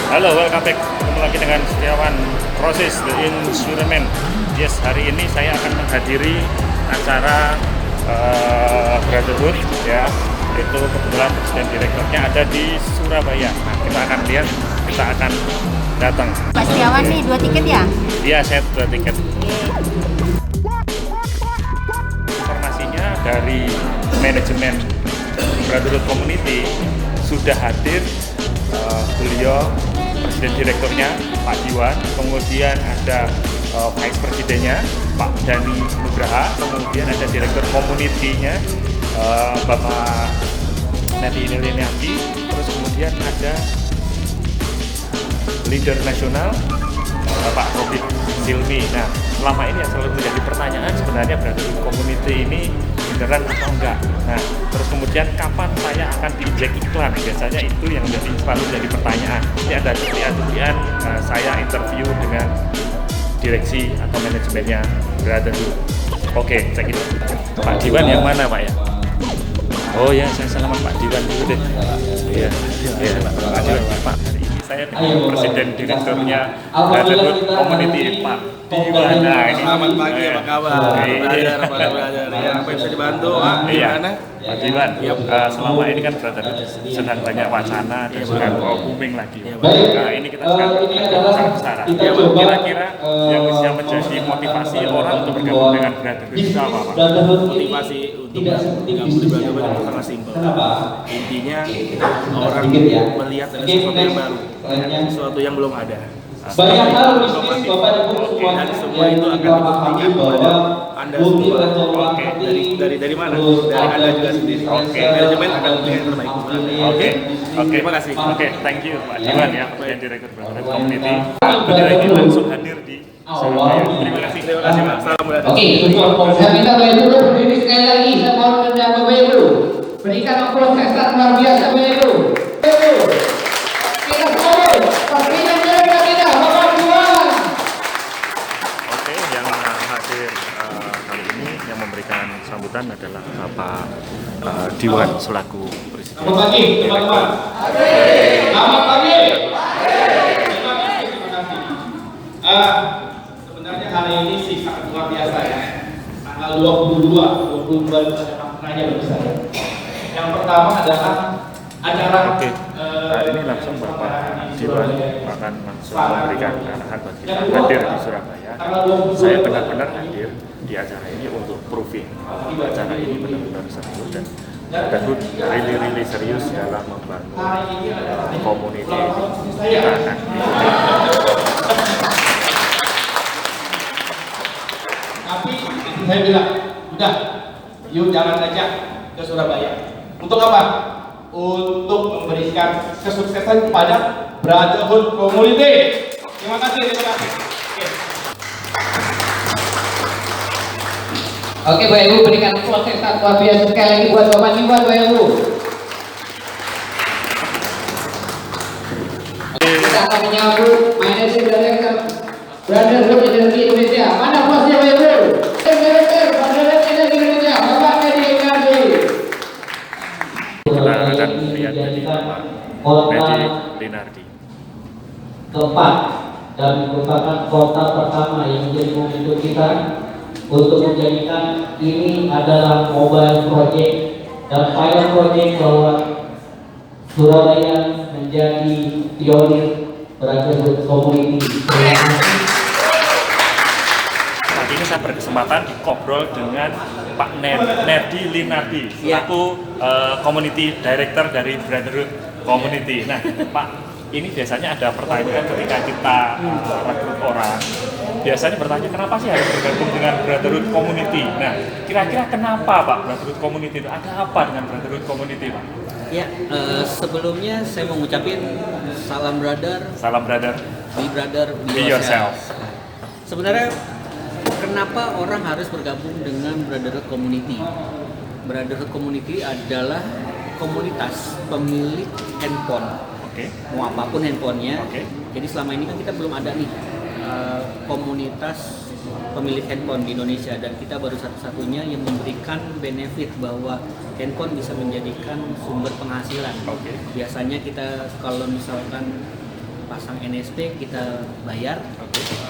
Halo, welcome back. Ketemu lagi dengan Setiawan Proses The Insurance. Yes, hari ini saya akan menghadiri acara Brotherhood ya. Itu kebetulan presiden direkturnya ada di Surabaya. Nah, kita akan lihat, kita akan datang. Pak Setiawan nih 2 tiket ya? Iya, saya 2 tiket. Informasinya dari manajemen Brotherhood Community sudah hadir beliau presiden direkturnya Pak Diwan, kemudian ada vice presidennya Pak Dani Nugraha, kemudian ada direktur community-nya Bapak Neti Inilianiati, terus kemudian ada leader nasional Pak Robin Silmi. Nah, selama ini yang selalu menjadi pertanyaan sebenarnya Brotherhood Community ini beneran atau enggak. Nah, terus kemudian kapan saya akan diinjek iklan? Biasanya itu yang selalu menjadi pertanyaan. Ini ada cuplian saya interview dengan direksi atau manajemennya Brotherhood. Oke, cek itu. Pak Diwan yang mana, Pak ya? Oh ya, saya selamat Pak Diwan dulu deh. Iya, Pak Diwan, Pak. Hari ini saya dengan presiden direkturnya Brotherhood Community, Pak Diwan. Nah, ini Selamat pagi, apa kabar? Belajar. Ya, apa yang bisa dibantu? Gimana? Pak Diwan, selama ini kan Brotherhood sedang banyak wacana dan sedang booming lagi. Nah, ini kita sedang besar-besaran. Kira-kira yang bisa menjadi motivasi orang untuk bergabung dengan Brotherhood itu apa, Pak? Motivasi untuk bergabung di Brotherhood itu sangat simpel. Intinya orang melihat ada sesuatu yang baru, sesuatu yang belum ada. Banyak hal bisnis Bapak Ibu semuanya dan semua itu akan dibuktikan kepada Anda semua. Dari mana? Dari Anda juga sendiri. Manajemen akan memberikan yang terbaik. Terima kasih. Thank you Pak Diwan ya, yang direktur Brotherhood Community. Beliau ini langsung hadir di Surabaya. Terima kasih Pak. Salam berada. Oke, saya minta Bapak Ibu berdiri sekali lagi. Saya mohon kepada Bapak Ibu berikan aplaus yang sangat luar biasa Bapak Ibu. Kita semua pastinya mereka tidak Bapak Diwan. Oke, yang hadir kali ini yang memberikan sambutan adalah Bapak Diwan selaku presiden. Selamat pagi teman-teman. Selamat pagi. Terima kasih. Sebenarnya hari ini sih sangat luar biasa ya. Tanggal 22 itu ada maknanya bagi saya. Yang pertama adalah acara. Oke, hari ini langsung Bapak Diwan akan langsung memberikan arahan buat kita hadir di Surabaya. Saya benar-benar hadir di acara ini untuk proving acara ini benar-benar serius dan Brotherhood really serius dalam membangun komuniti ini. Kita akan Tapi saya bilang, udah, yuk jalan aja ke Surabaya. Untuk apa? Untuk memberikan kesuksesan kepada Brotherhood Community. Terima kasih. Oke, Bapak Ibu berikan aplaus yang sangat luar biasa sekali lagi buat Bapak Diwan, Bapak Ibu. Kita akan menyambut Managing Director Brotherhood Energi Indonesia. Mana aplausnya Bapak Ibu? Director Brotherhood Energi Indonesia, Bapak Nedi Inardi. kita akan lihat dari Bapak Nedi Inardi. Keempat, dan merupakan kota pertama yang menjadi momentum kita untuk menjadikan ini adalah mobile project dan pilot project bahwa Surabaya menjadi pionir Brotherhood Community. Saat ini saya berkesempatan dikobrol dengan Pak Nedi Linardi selaku Community Director dari Brotherhood Community. Nah, Pak, ini biasanya ada pertanyaan ketika kita rekrut orang. Biasanya bertanya kenapa sih harus bergabung dengan Brotherhood Community. Nah, kira-kira kenapa Pak Brotherhood Community itu? Ada apa dengan Brotherhood Community, Pak? Ya, sebelumnya saya mau ngucapin salam brother, be yourself. Sebenarnya kenapa orang harus bergabung dengan Brotherhood Community? Brotherhood Community adalah komunitas pemilik handphone. Mau apapun handphonenya. Jadi selama ini kan kita belum ada nih komunitas pemilik handphone di Indonesia, dan kita baru satu-satunya yang memberikan benefit bahwa handphone bisa menjadikan sumber penghasilan. Biasanya kita kalau misalkan pasang NSP kita bayar,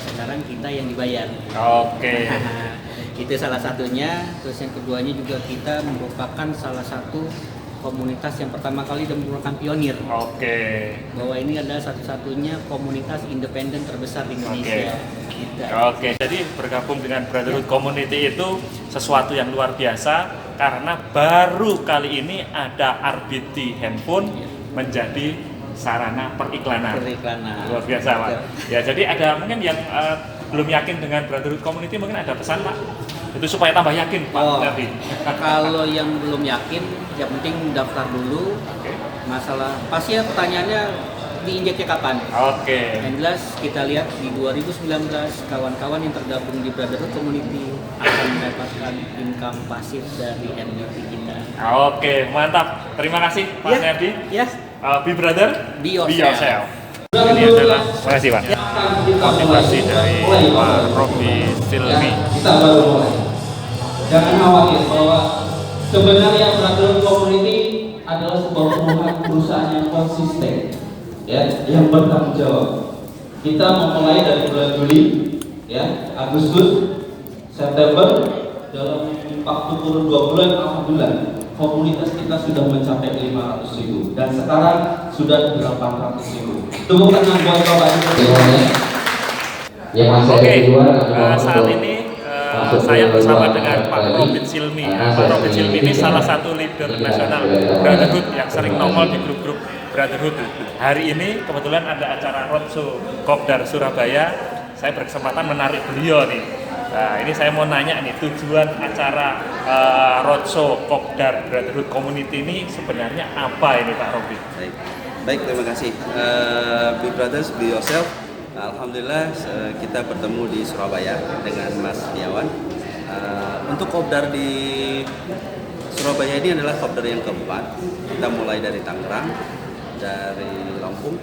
sekarang kita yang dibayar. Oke. Itu salah satunya. Terus yang keduanya juga kita merupakan salah satu komunitas yang pertama kali dan merupakan pionir. Oke. Bahwa ini adalah satu-satunya komunitas independen terbesar di Indonesia. Oke. Jadi bergabung dengan Brotherhood Community itu sesuatu yang luar biasa karena baru kali ini ada RBT handphone menjadi sarana periklanan. Luar biasa, Pak. Ya, jadi ada mungkin yang belum yakin dengan Brotherhood Community, mungkin ada pesan, Pak? Itu supaya tambah yakin, Pak. Kalau yang belum yakin, yang penting daftar dulu. Masalah pasti ya pertanyaannya diinjeknya kapan? Yang jelas kita lihat di 2019 kawan-kawan yang tergabung di Brotherhood Community akan mendapatkan income pasif dari MBT kita. Oke, mantap. Terima kasih Pak Nerdi. Yes. Be Brother, be yourself. Ini adalah, terima kasih Pak. Motivasi dari Pak Robi Silmi. Kita baru mulai. Jangan khawatir bahwa sebenarnya Brotherhood Community adalah sebuah perusahaan yang konsisten, ya, yang bertanggung jawab. Kita memulai dari bulan Juli, ya, Agustus, September, dalam waktu kurun 2 bulan, alhamdulillah komunitas kita sudah mencapai 500.000 dan sekarang sudah 800.000. Tepuk tangan buat Bapak Ibu. Oke, saat ini saya bersama dengan Pak Robin Silmi. Pak Robin Silmi ini salah satu leader nasional Brotherhood yang sering nongol di grup-grup Brotherhood. Hari ini kebetulan ada acara roadshow Kopdar Surabaya. Saya berkesempatan menarik beliau nih. Nah, ini saya mau nanya nih, tujuan acara roadshow Kopdar Brotherhood Community ini sebenarnya apa ini Pak Robin? Baik, terima kasih. Be Brothers, be yourself. Alhamdulillah kita bertemu di Surabaya dengan Mas Setiawan. Untuk Kopdar di Surabaya ini adalah Kopdar yang keempat. Kita mulai dari Tangerang, dari Lampung,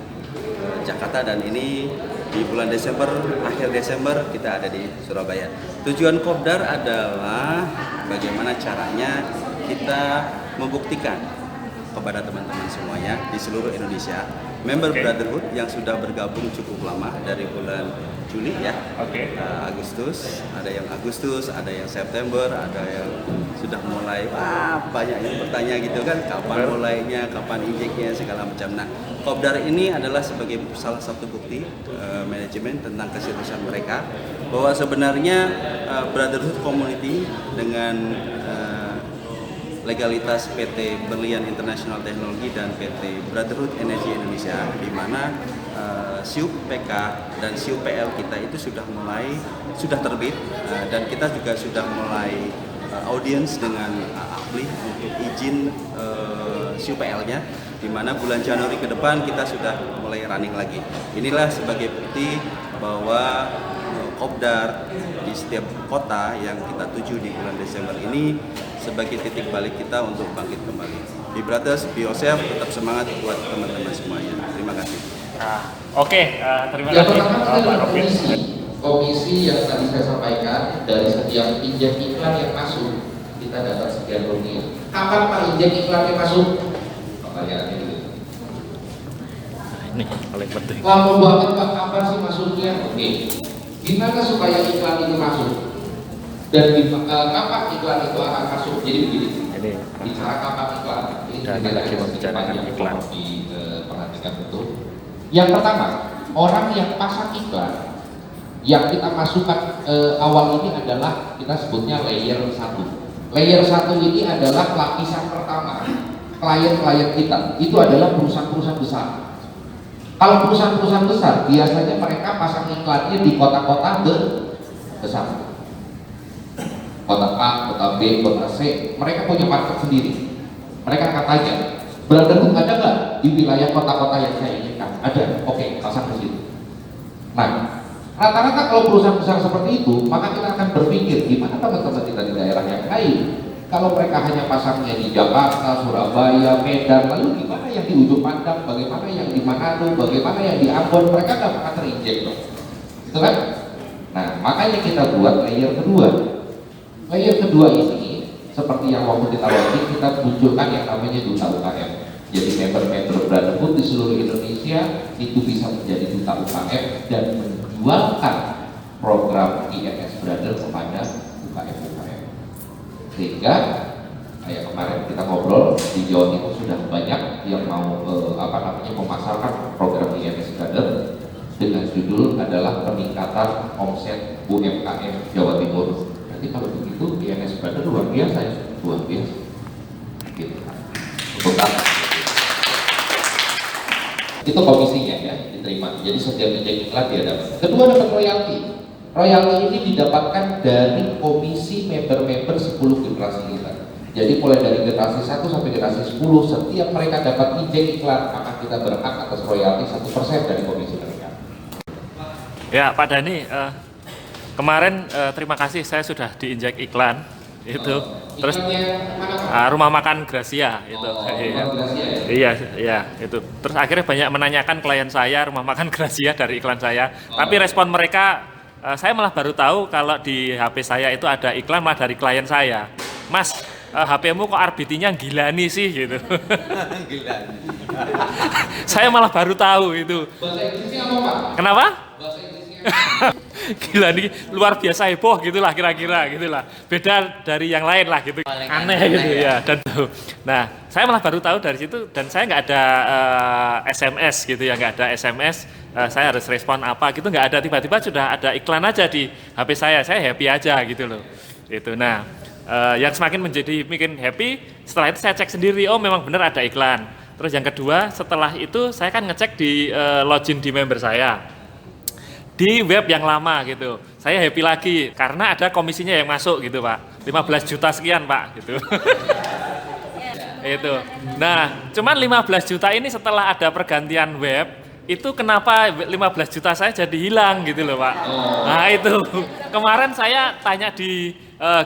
Jakarta, dan ini di bulan Desember, akhir Desember kita ada di Surabaya. Tujuan Kopdar adalah bagaimana caranya kita membuktikan kepada teman-teman semuanya di seluruh Indonesia, member Brotherhood yang sudah bergabung cukup lama dari bulan Juli ya, Agustus, ada yang September, ada yang sudah mulai, banyak yang bertanya gitu kan, kapan mulainya, kapan injeknya, segala macam. Nah, Kopdar ini adalah sebagai salah satu bukti manajemen tentang keseriusan mereka bahwa sebenarnya Brotherhood Community dengan legalitas PT Berlian International Technology dan PT Brotherhood Energy Indonesia, di mana SIUP PK dan SIUP PL kita itu sudah terbit, dan kita juga sudah mulai audiens dengan ahli untuk izin SIUP PL-nya, di mana bulan Januari ke depan kita sudah mulai running lagi. Inilah sebagai bukti bahwa Kopdar di setiap kota yang kita tuju di bulan Desember ini sebagai titik balik kita untuk bangkit kembali. Be Brothers, be yourself, tetap semangat buat teman-teman semuanya. Terima kasih. Terima kasih Pak Robin. Komisi yang tadi saya sampaikan, dari setiap injek iklan yang masuk kita dapat sekian rupiah. Kapan Pak injek iklannya masuk? Pertanyaannya gitu. Ini paling penting. Lama banget Pak, kapan sih masuknya? Oke. Gimana supaya iklan itu masuk? Dan kapan iklan itu akan masuk? Jadi begini. Bicara kapan iklan? Ini kita lagi membicarakan iklan. Diperhatikan betul. Yang pertama, orang yang pasang iklan yang kita masukkan awal ini adalah kita sebutnya layer 1. Layer 1 ini adalah lapisan pertama. Klien-klien kita itu adalah perusahaan-perusahaan besar. Kalau perusahaan-perusahaan besar biasanya mereka pasang iklannya di kota-kota besar. Kota A, kota B, kota C, mereka punya market sendiri. Mereka katanya, Brotherhood ada nggak di wilayah kota-kota yang saya inginkan? Ada, oke, pasang di situ. Nah, rata-rata kalau perusahaan besar seperti itu, maka kita akan berpikir gimana teman-teman kita di daerah yang lain. Kalau mereka hanya pasangnya di Jakarta, Surabaya, Medan, lalu gimana yang di ujung Pandang, bagaimana yang di Manado, bagaimana yang di Ambon, mereka nggak akan terinjek dong, gitu kan? Nah, makanya kita buat layer kedua. Layer kedua ini, seperti yang waktu kita launching, kita munculkan yang namanya duta UKM. Jadi member-member Brotherhood di seluruh Indonesia itu bisa menjadi duta UKM dan menjualkan program INS Brother kepada UKM-UKM. Sehingga kayak kemarin kita ngobrol di Jawa Timur sudah banyak yang mau memasarkan program INS Brother dengan judul adalah peningkatan omset UMKM Jawa Timur. Jadi kalau begitu INS Brother luar biasa ya, luar biasa. Gitu. Itu komisinya ya diterima. Jadi setiap injek iklan dia dapat. Kedua dapat royalti. Royalti ini didapatkan dari komisi member-member 10 generasi kita. Jadi mulai dari generasi 1 sampai generasi 10, setiap mereka dapat injek iklan, maka kita berhak atas royalti 1% dari komisi mereka. Ya Pak Dhani, kemarin terima kasih saya sudah diinjek iklan itu. Terus rumah makan Gracia itu. Iya, itu. Terus akhirnya banyak menanyakan klien saya rumah makan Gracia dari iklan saya. Tapi respon mereka, saya malah baru tahu kalau di HP saya itu ada iklan malah dari klien saya. Mas, HP-mu kok RBT-nya Gilani sih gitu. Gilani. Saya malah baru tahu itu. Bahasa Inggrisnya apa Pak? Kenapa? Bahasa Inggrisnya. Gila nih, luar biasa heboh gitulah kira-kira gitulah. Beda dari yang lain lah gitu. Aneh gitu ya. Dan nah, saya malah baru tahu dari situ dan saya nggak ada SMS gitu ya, nggak ada SMS. Saya harus respon apa gitu nggak ada, tiba-tiba sudah ada iklan aja di HP saya happy aja gitu loh. Itu. Nah, yang semakin menjadi bikin happy setelah itu saya cek sendiri, oh memang benar ada iklan. Terus yang kedua setelah itu saya kan ngecek di login di member saya di web yang lama gitu. Saya happy lagi karena ada komisinya yang masuk gitu Pak, 15 juta sekian Pak gitu. Itu. Nah, cuman 15 juta ini setelah ada pergantian web itu kenapa 15 juta saya jadi hilang gitu loh Pak. Nah itu kemarin saya tanya di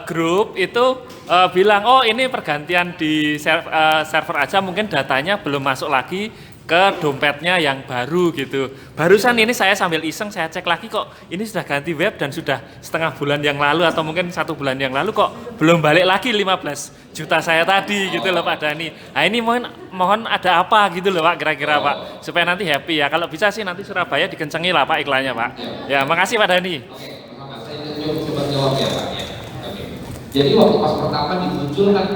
grup itu bilang oh ini pergantian di server aja, mungkin datanya belum masuk lagi ke dompetnya yang baru gitu. Barusan ini saya sambil iseng saya cek lagi kok ini sudah ganti web dan sudah setengah bulan yang lalu atau mungkin 1 bulan yang lalu kok belum balik lagi 15 juta saya tadi gitu loh Pak Dhani. Nah ini mohon ada apa gitu loh Pak kira-kira Pak supaya nanti happy ya. Kalau bisa sih nanti Surabaya dikencengi lah Pak iklannya Pak. Ya makasih Pak Dhani. Saya coba jawab ya Pak ya. Jadi waktu pas pertama dimunculkan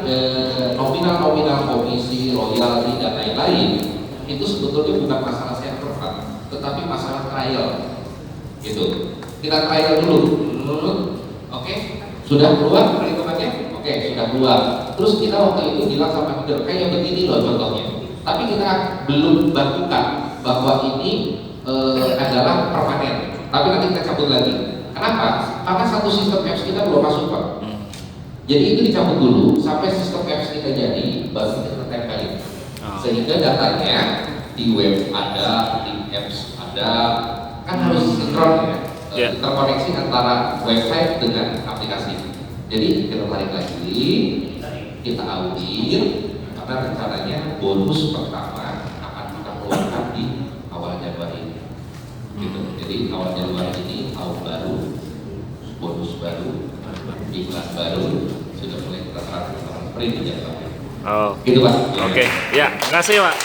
nominal komisi, royalti dan lain-lain, itu sebetulnya bukan masalah server Pak, tetapi masalah trial gitu. Kita trial dulu. Oke, sudah keluar perhitungannya? Oke, sudah keluar. Terus kita waktu itu bilang sama leader kayak begini loh contohnya, tapi kita belum bagikan bahwa ini adalah permanen, tapi nanti kita cabut lagi. Kenapa? Karena satu sistem apps kita belum masuk Pak. Jadi itu dicabut dulu sampai sistem apps kita jadi, baru kita tempelin. Sehingga datanya di web ada, di apps ada, kan harus sinkron ya, terkoneksi antara website dengan aplikasi. Jadi kita tarik lagi, kita audit, karena rencananya bonus pertama akan kita keluarkan di awal Januari. Gitu. Jadi awal Januari ini tahun baru, bonus baru, iklan baru, sudah mulai kita serahkan sama sprint di Januari. Oh, gitu Pak. Oke, ya, terima kasih Pak.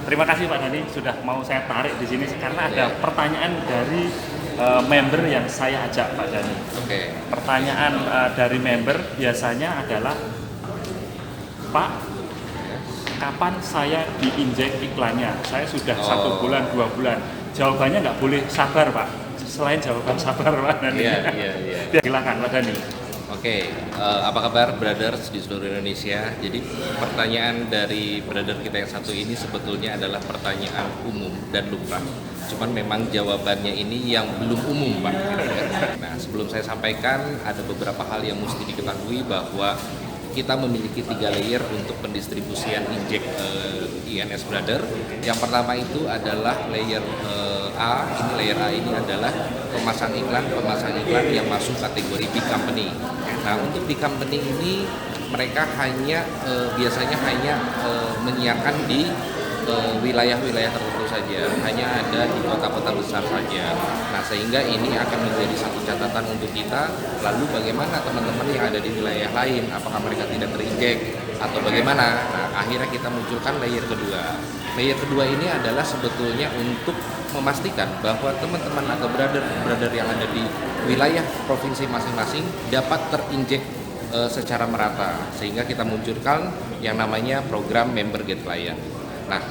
Terima kasih Pak Dhani sudah mau saya tarik di sini karena ada pertanyaan dari member yang saya ajak Pak Dhani. Oke. Pertanyaan dari member biasanya adalah, Pak, kapan saya diinjek iklannya? Saya sudah 1 bulan, 2 bulan. Jawabannya nggak boleh sabar Pak. Selain jawaban sabar Pak Dhani. Iya. Silakan Pak Dhani. Oke, apa kabar brothers di seluruh Indonesia? Jadi pertanyaan dari brother kita yang satu ini sebetulnya adalah pertanyaan umum dan lumrah. Cuman memang jawabannya ini yang belum umum Pak. Nah sebelum saya sampaikan ada beberapa hal yang mesti diketahui bahwa kita memiliki 3 layer untuk pendistribusian injek INS Brother. Yang pertama itu adalah layer A. Ini layer A ini adalah pemasan iklan yang masuk kategori big company. Nah untuk big company ini mereka hanya biasanya hanya menyiarkan di wilayah-wilayah tertentu saja, hanya ada di kota-kota besar saja. Nah sehingga ini akan menjadi satu catatan untuk kita. Lalu bagaimana teman-teman yang ada di wilayah lain, apakah mereka tidak terinjek? atau bagaimana? Nah, akhirnya kita munculkan layer kedua. Layer kedua ini adalah sebetulnya untuk memastikan bahwa teman-teman atau brother yang ada di wilayah provinsi masing-masing dapat terinjek secara merata, sehingga kita munculkan yang namanya program Member Get Client. Nah,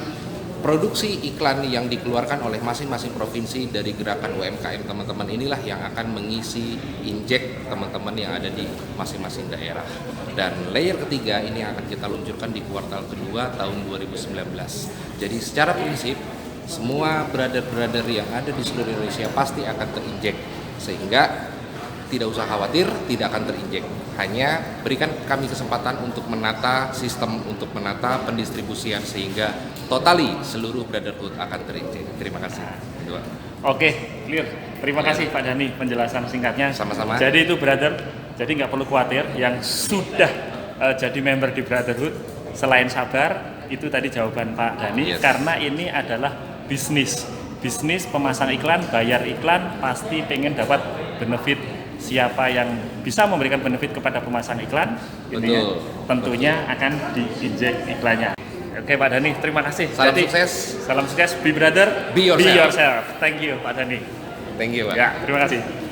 produksi iklan yang dikeluarkan oleh masing-masing provinsi dari gerakan UMKM teman-teman inilah yang akan mengisi injek teman-teman yang ada di masing-masing daerah. Dan layer ketiga ini akan kita luncurkan di kuartal kedua tahun 2019. Jadi secara prinsip semua brother-brother yang ada di seluruh Indonesia pasti akan terinjek, sehingga tidak usah khawatir, tidak akan terinjek. Hanya berikan kami kesempatan untuk menata sistem, untuk menata pendistribusian, sehingga totali seluruh brotherhood akan terinjek. Terima kasih. Oke, clear. Terima kasih Pak Dhani penjelasan singkatnya. Sama-sama. Jadi itu brother, jadi nggak perlu khawatir yang sudah jadi member di brotherhood, selain sabar, itu tadi jawaban Pak Dhani, karena ini adalah bisnis pemasang iklan, bayar iklan, pasti pengen dapat benefit. Siapa yang bisa memberikan benefit kepada pemasang iklan, ini tentunya akan diinjek iklannya. Oke Pak Dhani, terima kasih. Salam sukses. Salam sukses, be brother, be yourself. Thank you Pak Dhani. Thank you Pak. Ya, terima kasih.